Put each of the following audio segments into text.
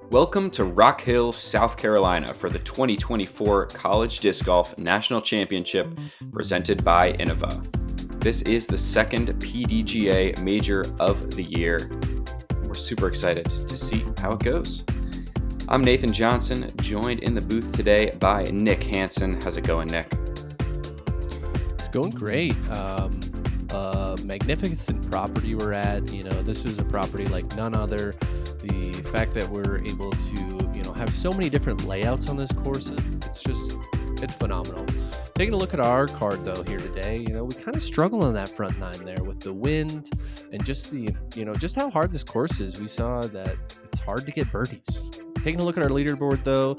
Welcome to Rock Hill, South Carolina for the 2024 College Disc Golf National Championship presented by Innova. This is the second PDGA Major of the year. We're super excited to see how it goes. I'm Nathan Johnson, joined in the booth today by Nick Hanson. How's it going, Nick? It's going great. Magnificent property we're at. You know, this is a property like none other. The fact that we're able to, have so many different layouts on this course, it's phenomenal. Taking a look at our card though here today, we kind of struggle on that front nine there with the wind and just just how hard this course is. We saw that it's hard to get birdies. Taking a look at our leaderboard though,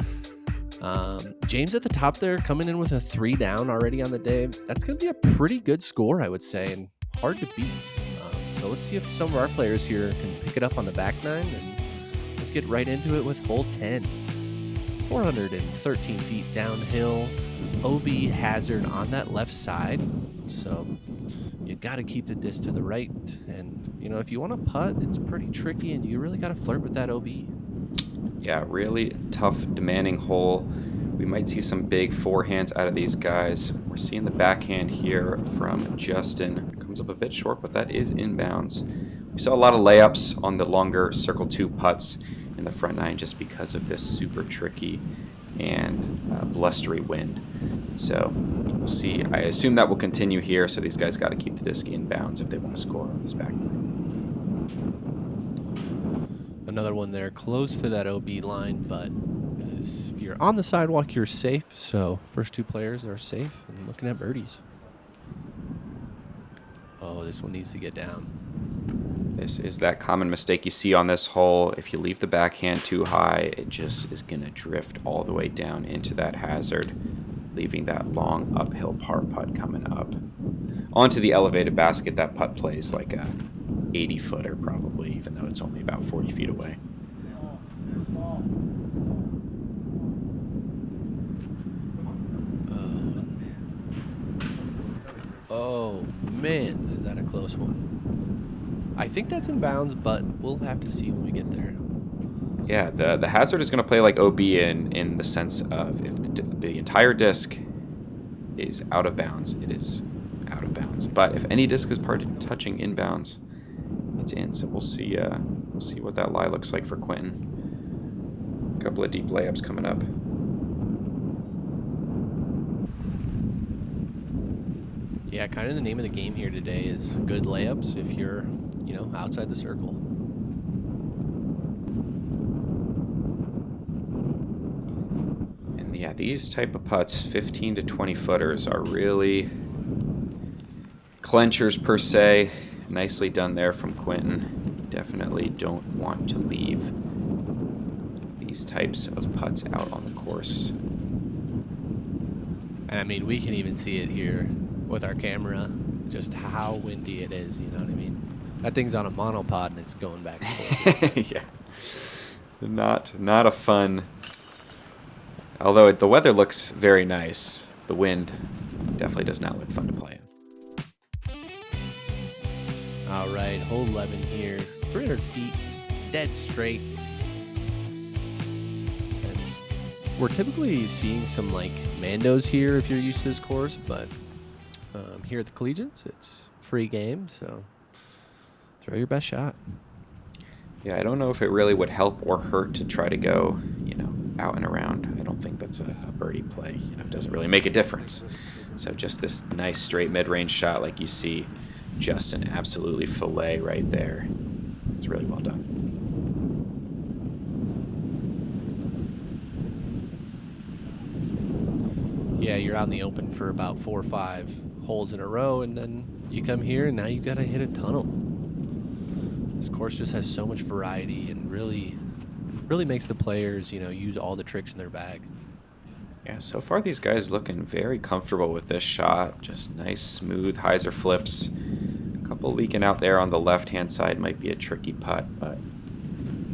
James at the top there coming in with a 3 down already on the day. That's going to be a pretty good score, I would say, and hard to beat. So let's see if some of our players here can pick it up on the back nine, and let's get right into it with hole 10. 413 feet downhill, OB hazard on that left side. So you got to keep the disc to the right. And, if you want to putt, it's pretty tricky, and you really got to flirt with that OB. Yeah, really tough, demanding hole. We might see some big forehands out of these guys. We're seeing the backhand here from Justin. Comes up a bit short, but that is inbounds. We saw a lot of layups on the longer circle 2 putts in the front nine just because of this super tricky and blustery wind. So we'll see. I assume that will continue here, so these guys got to keep the disc inbounds if they want to score on this back nine. Another one there close to that OB line, but if you're on the sidewalk, you're safe. So first 2 players are safe and looking at birdies. Oh, this one needs to get down. This is that common mistake you see on this hole. If you leave the backhand too high, it just is going to drift all the way down into that hazard, leaving that long uphill par putt coming up. Onto the elevated basket, that putt plays like a 80-footer probably, even though it's only about 40 feet away. Oh, man, is that a close one? I think that's in bounds, but we'll have to see when we get there. Yeah, the hazard is going to play like OB in the sense of if the entire disc is out of bounds, it is out of bounds. But if any disc is touching inbounds, it's in. So we'll see what that lie looks like for Quentin. A couple of deep layups coming up. Yeah, kind of the name of the game here today is good layups if you're, outside the circle. And yeah, these type of putts, 15 to 20 footers, are really clenchers per se. Nicely done there from Quentin. Definitely don't want to leave these types of putts out on the course. I mean, we can even see it here with our camera, just how windy it is, you know what I mean? That thing's on a monopod and it's going back and forth. Yeah. Not a fun. Although the weather looks very nice, the wind definitely does not look fun to play in. All right, hole 11 here, 300 feet, dead straight. And we're typically seeing some Mandos here if you're used to this course, but here at the Collegiates, it's free game, so throw your best shot. Yeah, I don't know if it really would help or hurt to try to go, out and around. I don't think that's a birdie play. It doesn't really make a difference. So just this nice straight mid-range shot like you see Justin absolutely fillet right there. It's really well done. Yeah, you're out in the open for about 4 or 5 holes in a row, and then you come here, and now you got to hit a tunnel. This course just has so much variety and really makes the players, use all the tricks in their bag. Yeah, so far these guys looking very comfortable with this shot. Just nice, smooth hyzer flips. A couple leaking out there on the left-hand side might be a tricky putt, but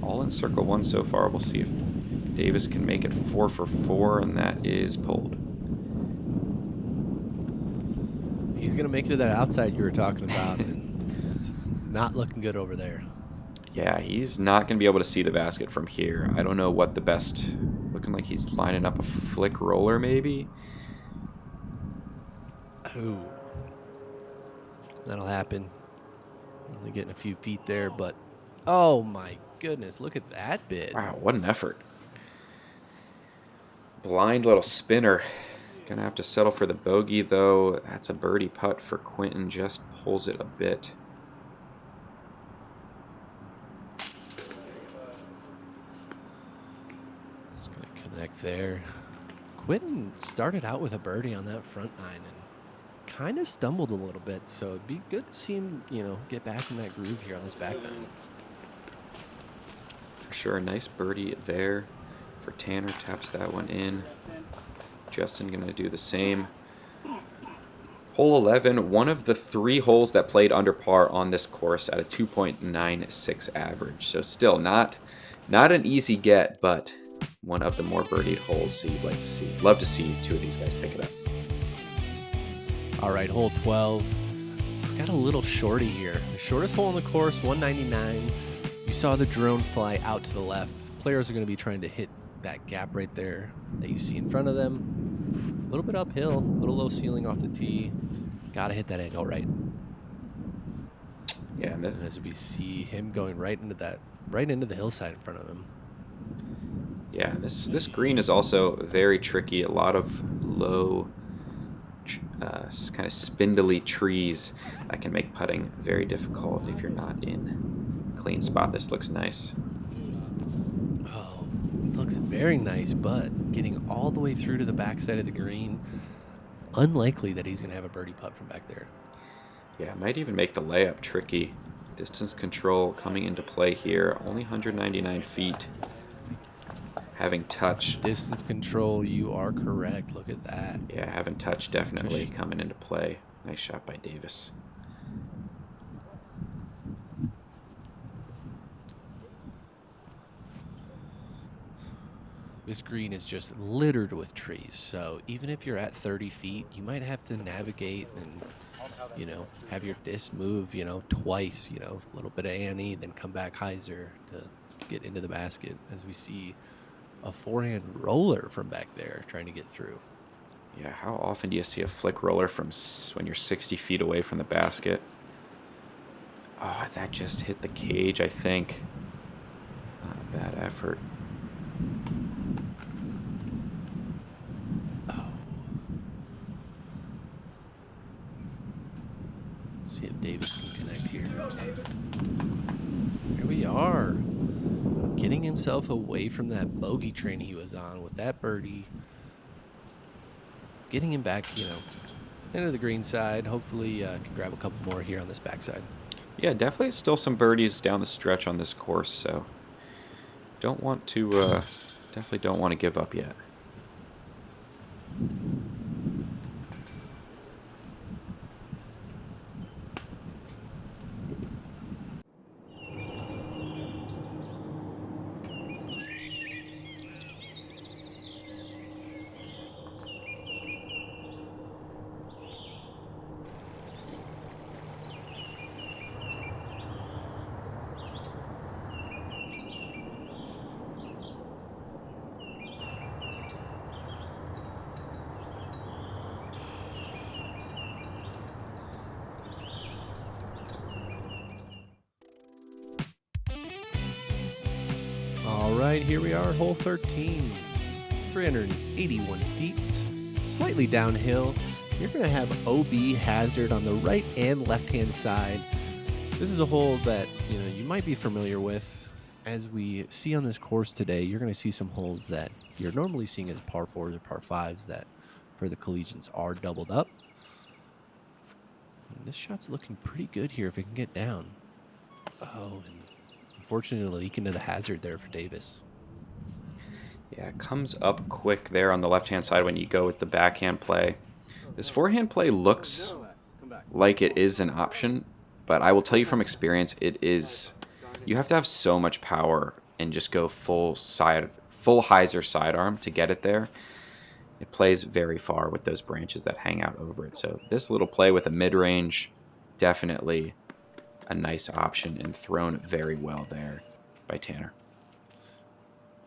all in circle 1 so far. We'll see if Davis can make it 4 for 4, and that is pulled. He's going to make it to that outside you were talking about, and it's not looking good over there. Yeah, he's not going to be able to see the basket from here. I don't know what the best... Looking like he's lining up a flick roller, maybe? Ooh. That'll happen. Only getting a few feet there, but... Oh, my goodness. Look at that bit. Wow, what an effort. Blind little spinner. Gonna have to settle for the bogey, though. That's a birdie putt for Quentin. Just pulls it a bit. Just going to connect there. Quentin started out with a birdie on that front nine and kind of stumbled a little bit, so it'd be good to see him, get back in that groove here on this back nine. For sure, a nice birdie there for Tanner. Taps that one in. Justin gonna do the same. Hole 11, one of the 3 holes that played under par on this course at a 2.96 average. So still not an easy get, but one of the more birdied holes, so you'd like to see. Love to see 2 of these guys pick it up. All right, hole 12. We've got a little shorty here. The shortest hole on the course, 199. You saw the drone fly out to the left. Players are going to be trying to hit that gap right there that you see in front of them. A little bit uphill, a little low ceiling off the tee. Got to hit that angle right. Yeah, and as we see him going right into the hillside in front of him. Yeah, this green is also very tricky. A lot of low, kind of spindly trees that can make putting very difficult if you're not in a clean spot. This looks nice. Oh, it looks very nice, but getting all the way through to the backside of the green, unlikely that he's going to have a birdie putt from back there. Yeah, it might even make the layup tricky. Distance control coming into play here. Only 199 feet. Having touch. Distance control, you are correct. Look at that. Yeah, having touch definitely coming into play. Nice shot by Davis. This green is just littered with trees, so even if you're at 30 feet, you might have to navigate and, have your disc move, twice, a little bit of Annie, then come back hyzer to get into the basket, as we see a forehand roller from back there trying to get through. Yeah, how often do you see a flick roller from when you're 60 feet away from the basket? Oh, that just hit the cage, I think. Not a bad effort. Oh. See if Davis can connect here. Here we are. Getting himself away from that bogey train he was on with that birdie. Getting him back, into the green side. Hopefully can grab a couple more here on this backside. Yeah, definitely still some birdies down the stretch on this course, so definitely don't want to give up yet. All right, here we are, hole 13, 381 feet, slightly downhill. You're going to have OB hazard on the right and left-hand side. This is a hole that, you might be familiar with. As we see on this course today, you're going to see some holes that you're normally seeing as par 4s or par 5s that for the collegians are doubled up. And this shot's looking pretty good here if it can get down. Oh, and unfortunately leak into the hazard there for Davis. Yeah, it comes up quick there on the left-hand side when you go with the backhand play. This forehand play looks like it is an option, but I will tell you from experience, it is. You have to have so much power and just go full hyzer sidearm to get it there. It plays very far with those branches that hang out over it. So this little play with a mid-range definitely a nice option and thrown very well there by Tanner.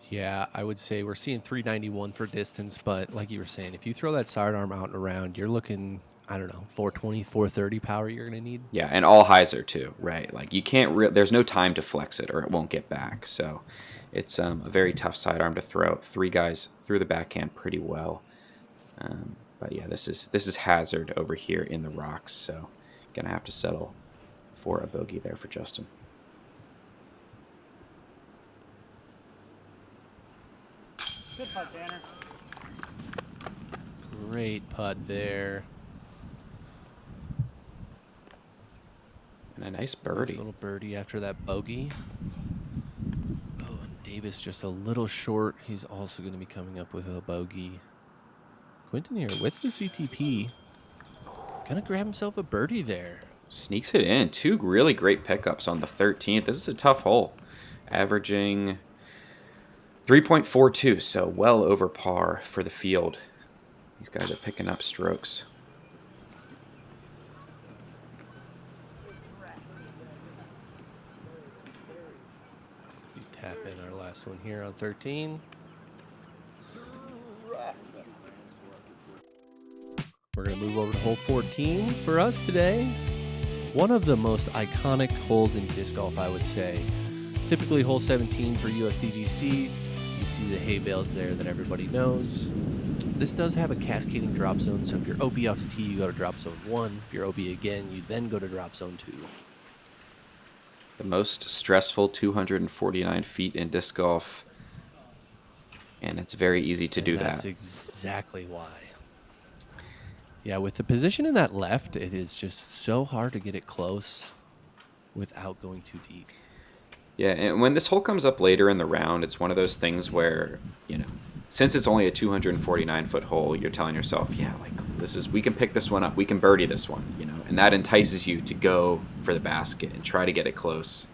Yeah, I would say we're seeing 391 for distance, but like you were saying, if you throw that sidearm out and around, you're looking, I don't know, 420, 430 power you're going to need. Yeah, and all hyzer too, right? Like you can't, there's no time to flex it or it won't get back. So it's a very tough sidearm to throw. 3 guys threw the backhand pretty well. But yeah, this is hazard over here in the rocks. So gonna have to settle for a bogey there for Justin. Good putt, Tanner. Great putt there. And a nice Nice birdie. little birdie after that bogey. Oh, and Davis just a little short. He's also going to be coming up with a bogey. Quentin here with the CTP. Gonna grab himself a birdie there. Sneaks it in. 2 really great pickups on the 13th. This is a tough hole. Averaging 3.42, so well over par for the field. These guys are picking up strokes. We tap in our last one here on 13. We're going to move over to hole 14 for us today. One of the most iconic holes in disc golf, I would say. Typically hole 17 for USDGC. You see the hay bales there that everybody knows. This does have a cascading drop zone, so if you're OB off the tee, you go to drop zone 1. If you're OB again, you then go to drop zone 2. The most stressful 249 feet in disc golf. And it's very easy to do That's that. exactly why. Yeah, with the position in that left, it is just so hard to get it close without going too deep. Yeah, and when this hole comes up later in the round, it's one of those things where, since it's only a 249-foot hole, you're telling yourself, yeah, like we can pick this one up, we can birdie this one, and that entices you to go for the basket and try to get it close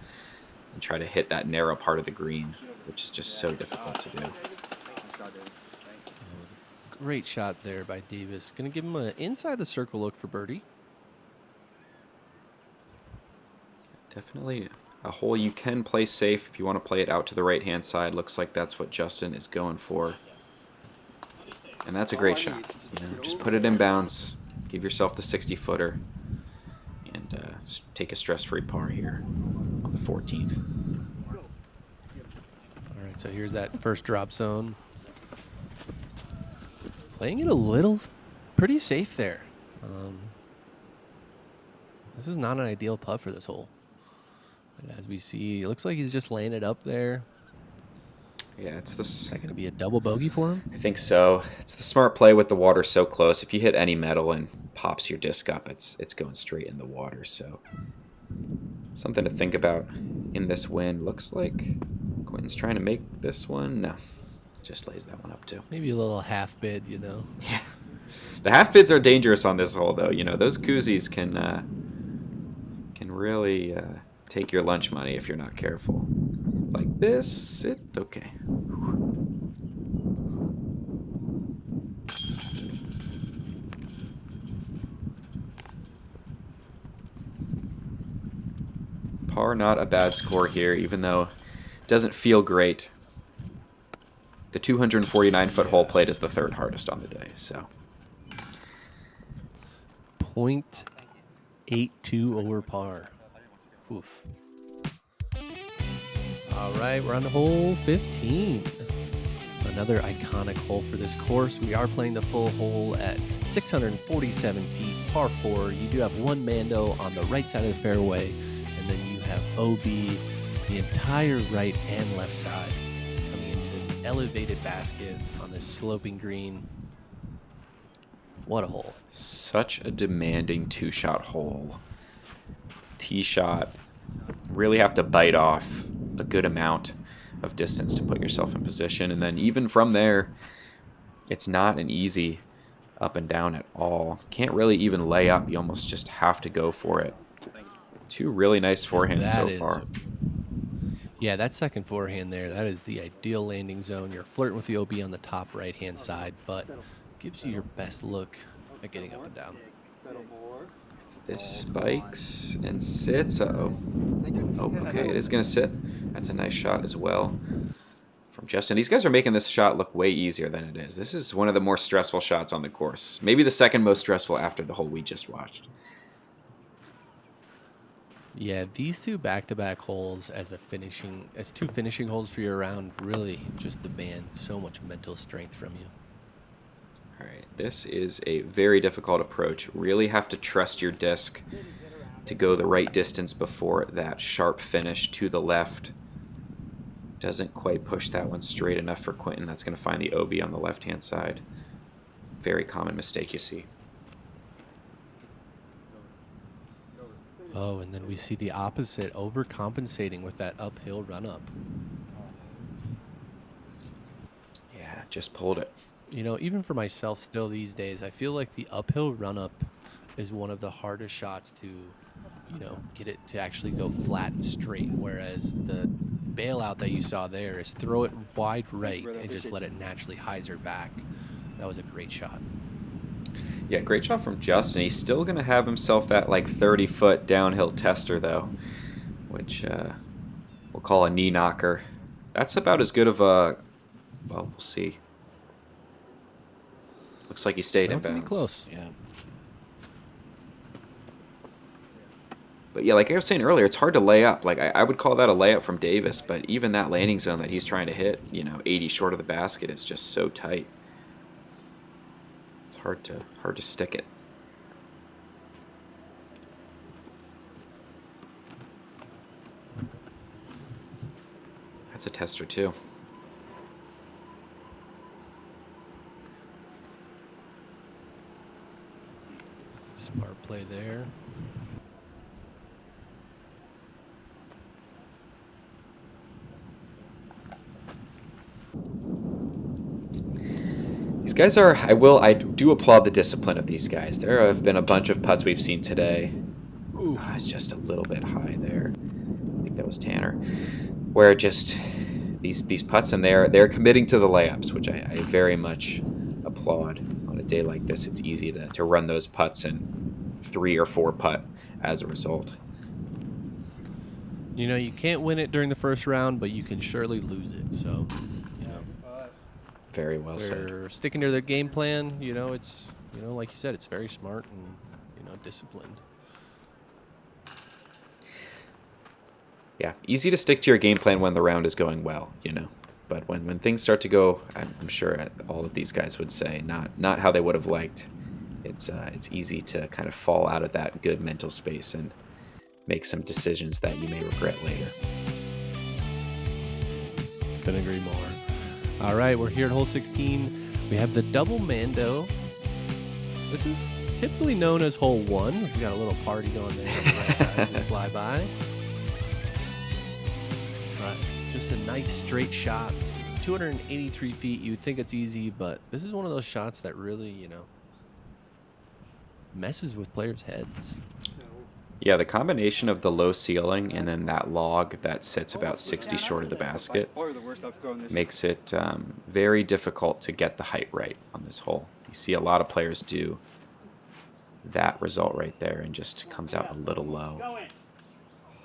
and try to hit that narrow part of the green, which is just so difficult to do. Great shot there by Davis. Going to give him an inside the circle look for birdie. Definitely a hole you can play safe if you want to play it out to the right-hand side. Looks like that's what Justin is going for. And that's a great shot. Just put it in bounds, give yourself the 60-footer, and take a stress-free par here on the 14th. All right, so here's that first drop zone. Playing it a little pretty safe there. This is not an ideal putt for this hole. But as we see, it looks like he's just laying it up there. Yeah, it's Is that going to be a double bogey for him? I think so. It's the smart play with the water so close. If you hit any metal and pops your disc up, it's going straight in the water. So something to think about in this wind. Looks like Quentin's trying to make this one. No, just lays that one up too. Maybe a little half bid, Yeah. The half bids are dangerous on this hole, though. Those koozies can really take your lunch money if you're not careful. Like this, okay. Par, not a bad score here, even though it doesn't feel great. The 249-foot hole played is the 3rd hardest on the day, so. 0.82 over par. Oof. All right, we're on to hole 15. Another iconic hole for this course. We are playing the full hole at 647 feet, par 4. You do have one Mando on the right side of the fairway, and then you have OB the entire right and left side coming into this elevated basket on this sloping green. What a hole. Such a demanding 2-shot hole. Tee shot. Really have to bite off a good amount of distance to put yourself in position. And then even from there, it's not an easy up and down at all. Can't really even lay up. You almost just have to go for it. 2 really nice forehands so far. Yeah, that second forehand there, that is the ideal landing zone. You're flirting with the OB on the top right-hand side, but gives you your best look at getting up and down. This spikes and sits. Uh-oh. Oh, okay, it is going to sit. That's a nice shot as well from Justin. These guys are making this shot look way easier than it is. This is one of the more stressful shots on the course. Maybe the second most stressful after the hole we just watched. Yeah, these two back-to-back holes as two finishing holes for your round really just demand so much mental strength from you. All right, this is a very difficult approach. Really have to trust your disc to go the right distance before that sharp finish to the left. Doesn't quite push that one straight enough for Quentin. That's going to find the OB on the left-hand side. Very common mistake you see. Oh, and then we see the opposite, overcompensating with that uphill run-up. Yeah, just pulled it. You know, even for myself still these days, I feel like the uphill run-up is one of the hardest shots to, you know, get it to actually go flat and straight, whereas the bailout that you saw there is throw it wide right and just let it naturally hyzer back. That was a great shot. Yeah, great shot from Justin. He's still going to have himself that like 30-foot downhill tester, though, which we'll call a knee knocker. That's about as good of a, well, we'll see. Looks like he stayed in bounds. Close. Yeah. But yeah, like I was saying earlier, it's hard to lay up. Like I would call that a layup from Davis, but even that landing zone that he's trying to hit, you know, 80 short of the basket is just so tight. It's hard to stick it. That's a tester too. Smart play there. These guys are, I do applaud the discipline of these guys. There have been a bunch of putts we've seen today. Ooh, it's just a little bit high there. I think that was Tanner. Where just these putts in there, they're committing to the layups, which I very much applaud. On a day like this, it's easy to run those putts and 3 or 4 putt as a result. You know, you can't win it during the first round, but you can surely lose it. So, you know, very well said. They're sticking to their game plan. You know, it's, you know, like you said, it's very smart and, you know, disciplined. Yeah, easy to stick to your game plan when the round is going well, you know. But when things start to go, I'm sure all of these guys would say, not how they would have liked. It's easy to kind of fall out of that good mental space and make some decisions that you may regret later. Couldn't agree more. All right, we're here at hole 16. We have the double Mando. This is typically known as hole 1. We got a little party going there on the right side. We'll fly by. But just a nice straight shot. 283 feet. You would think it's easy, but this is one of those shots that really, you know, messes with players' heads. Yeah, the combination of the low ceiling and then that log that sits about 60 short of the basket makes it very difficult to get the height right on this hole. You see a lot of players do that result right there and just comes out a little low.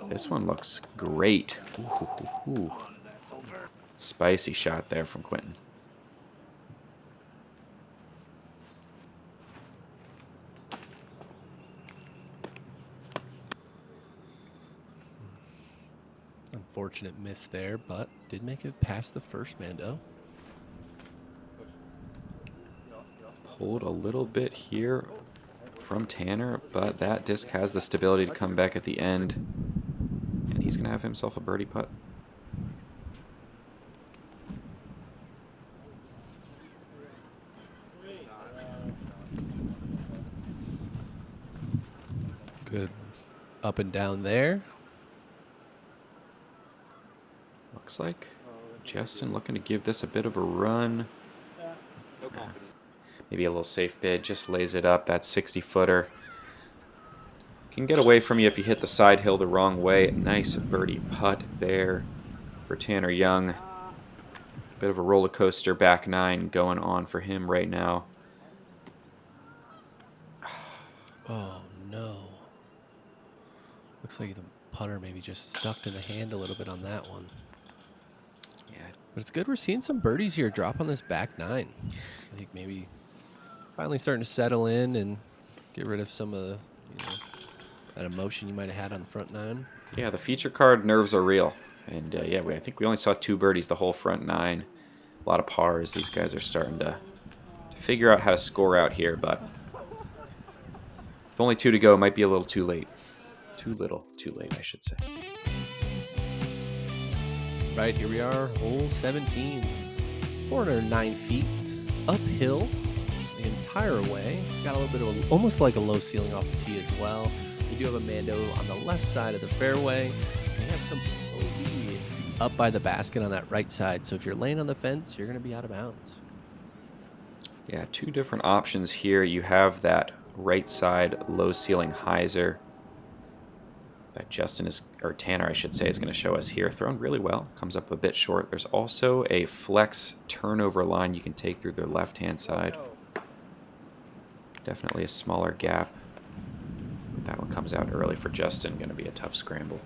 This one looks great. Ooh. Spicy shot there from Quentin. Unfortunate miss there, but did make it past the first Mando. Pulled a little bit here from Tanner, but that disc has the stability to come back at the end, and he's going to have himself a birdie putt. Good up and down there. Looks like Justin looking to give this a bit of a run. Maybe a little safe bid, just lays it up. That 60-footer can get away from you if you hit the side hill the wrong way. Nice birdie putt there for Tanner Young. Bit of a roller coaster back 9 going on for him right now. Oh no. Looks like the putter maybe just stuck in the hand a little bit on that one. Yeah. But it's good we're seeing some birdies here drop on this back nine. I think maybe finally starting to settle in and get rid of some of the, that emotion you might have had on the front nine. Yeah, the feature card nerves are real. And yeah, I think we only saw 2 birdies the whole front nine. A lot of pars. These guys are starting to figure out how to score out here, but with only 2 to go, it might be a little too late. Too late, I should say. Right, here we are, hole 17. 409 feet, uphill the entire way. Got a little bit of almost like a low ceiling off the tee as well. We do have a Mando on the left side of the fairway. We have some OB up by the basket on that right side. So if you're laying on the fence, you're going to be out of bounds. Yeah, 2 different options here. You have that right side low ceiling hyzer that Tanner, I should say, is going to show us here. Thrown really well. Comes up a bit short. There's also a flex turnover line you can take through their left-hand side. Definitely a smaller gap. That one comes out early for Justin. Going to be a tough scramble.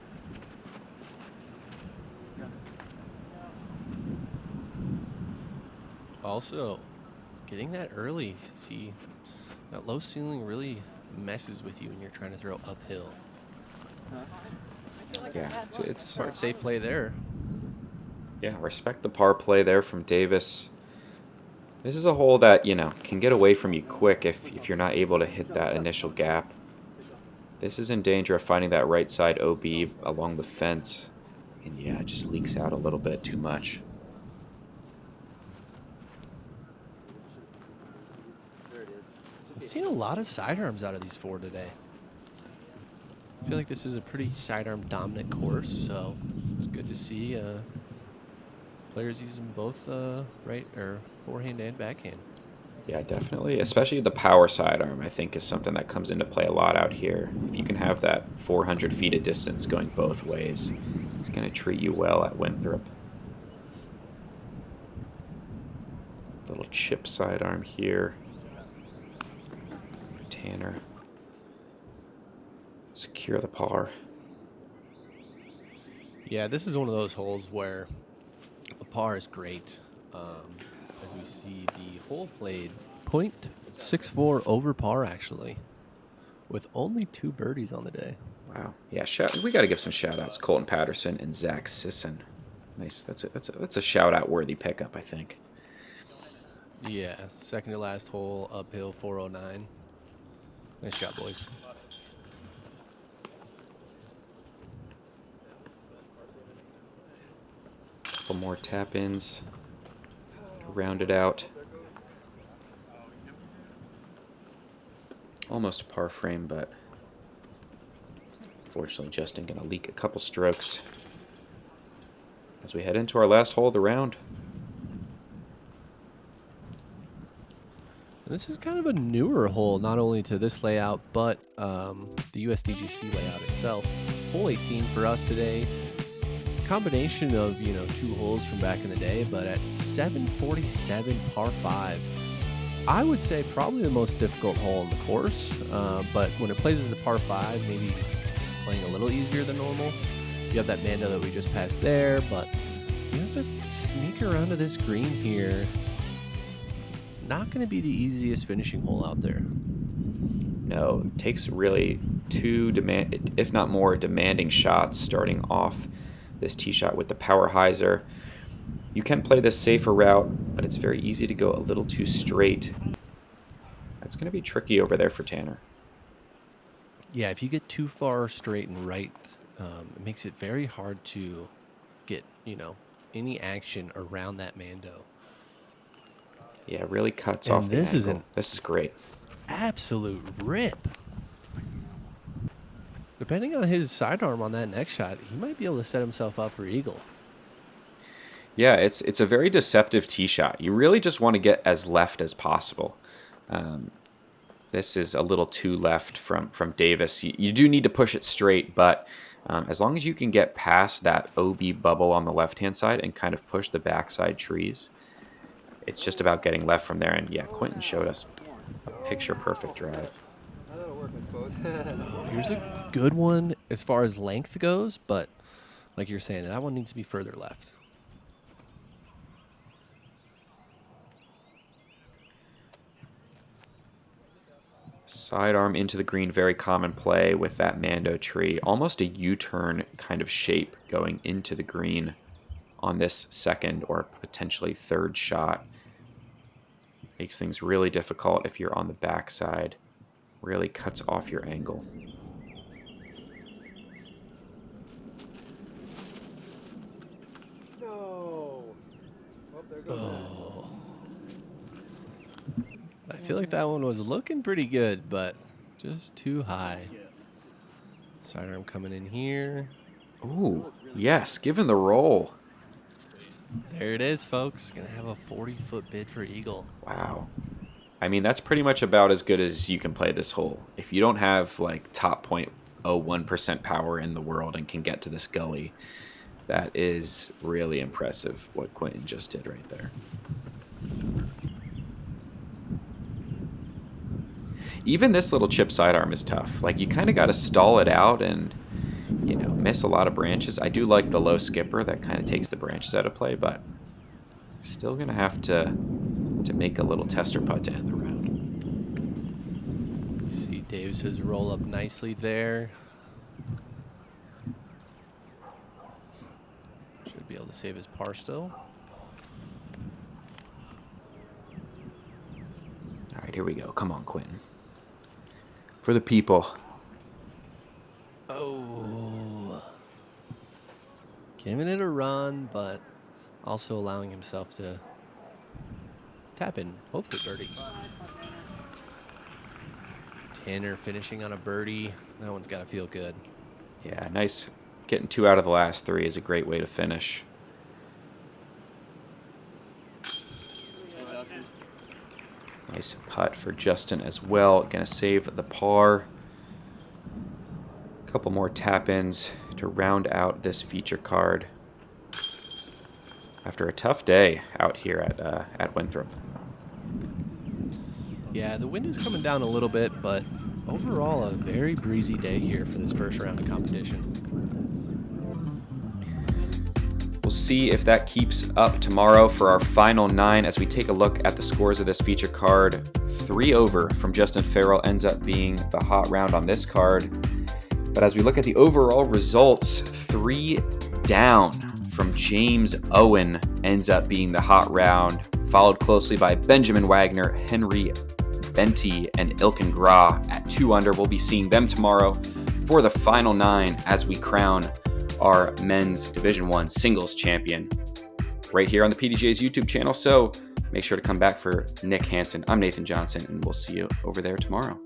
Also, getting that early, see, that low ceiling really messes with you when you're trying to throw uphill. Yeah, it's Smart, safe play there. Yeah, respect the par play there from Davis. This is a hole that, can get away from you quick if you're not able to hit that initial gap. This is in danger of finding that right side OB along the fence. And yeah, it just leaks out a little bit too much. I've seen a lot of sidearms out of these 4 today. I feel like this is a pretty sidearm dominant course, so it's good to see players using both right or forehand and backhand. Yeah, definitely. Especially the power sidearm, I think, is something that comes into play a lot out here. If you can have that 400 feet of distance going both ways, it's going to treat you well at Winthrop. Little chip sidearm here. Tanner. Secure the par. Yeah, this is one of those holes where the par is great. As we see the hole played .64 over par, actually, with only 2 birdies on the day. Wow. Yeah, we got to give some shout-outs. Colton Patterson and Zach Sisson. Nice. That's a shout-out worthy pickup, I think. Yeah, second to last hole, uphill, 409. Nice shot, boys. Couple more tap-ins to round it out. Almost a par frame, but unfortunately Justin going to leak a couple strokes as we head into our last hole of the round. This is kind of a newer hole, not only to this layout, but the USDGC layout itself. Hole 18 for us today. Combination of 2 holes from back in the day, but at 747 par 5, I would say probably the most difficult hole in the course. But when it plays as a par 5, maybe playing a little easier than normal. You have that Mando that we just passed there, but you have to sneak around to this green here. Not going to be the easiest finishing hole out there. No, it takes really 2 if not more, demanding shots starting off this tee shot with the power hyzer. You can play this safer route, but it's very easy to go a little too straight. That's going to be tricky over there for Tanner. Yeah, if you get too far straight and right, it makes it very hard to get, any action around that Mando. Yeah, it really cuts And off the angle. This is great. Absolute rip. Depending on his sidearm on that next shot, he might be able to set himself up for eagle. Yeah, it's a very deceptive tee shot. You really just want to get as left as possible. This is a little too left from Davis. You do need to push it straight, but as long as you can get past that OB bubble on the left-hand side and kind of push the backside trees, it's just about getting left from there. And yeah, Quentin showed us a picture-perfect drive. Here's a good one as far as length goes, but like you're saying, that one needs to be further left. Sidearm into the green, very common play with that Mando tree. Almost a U-turn kind of shape going into the green on this second or potentially third shot. Makes things really difficult if you're on the backside. Really cuts off your angle. No. Oh, there goes Oh. I feel like that one was looking pretty good, but just too high. Sidearm coming in here. Ooh, yes, given the roll. There it is, folks. Gonna have a 40-foot bid for eagle. Wow. I mean, that's pretty much about as good as you can play this hole. If you don't have like top 0.01% power in the world and can get to this gully, that is really impressive what Quentin just did right there. Even this little chip sidearm is tough. Like, you kind of got to stall it out and, you know, miss a lot of branches. I do like the low skipper that kind of takes the branches out of play, but still going to have to make a little tester putt to end the round. You see Davis's roll up nicely there. Should be able to save his par still. All right, here we go. Come on, Quentin. For the people. Oh. Giving it a run, but also allowing himself to tap in, hopefully birdie. Tanner finishing on a birdie. That one's got to feel good. Yeah, nice. Getting 2 out of the last 3 is a great way to finish. Nice putt for Justin as well. Gonna save the par. A couple more tap-ins to round out this feature card after a tough day out here at Winthrop. Yeah, the wind is coming down a little bit, but overall a very breezy day here for this first round of competition. We'll see if that keeps up tomorrow for our final 9 as we take a look at the scores of this feature card. 3 over from Justin Farrell ends up being the hot round on this card. But as we look at the overall results, 3 down from James Owen ends up being the hot round, followed closely by Benjamin Wagner, Henry Benty, and Ilken Gra at 2 under. We'll be seeing them tomorrow for the final 9 as we crown our men's Division I singles champion right here on the PDGA's YouTube channel. So make sure to come back for Nick Hanson. I'm Nathan Johnson, and we'll see you over there tomorrow.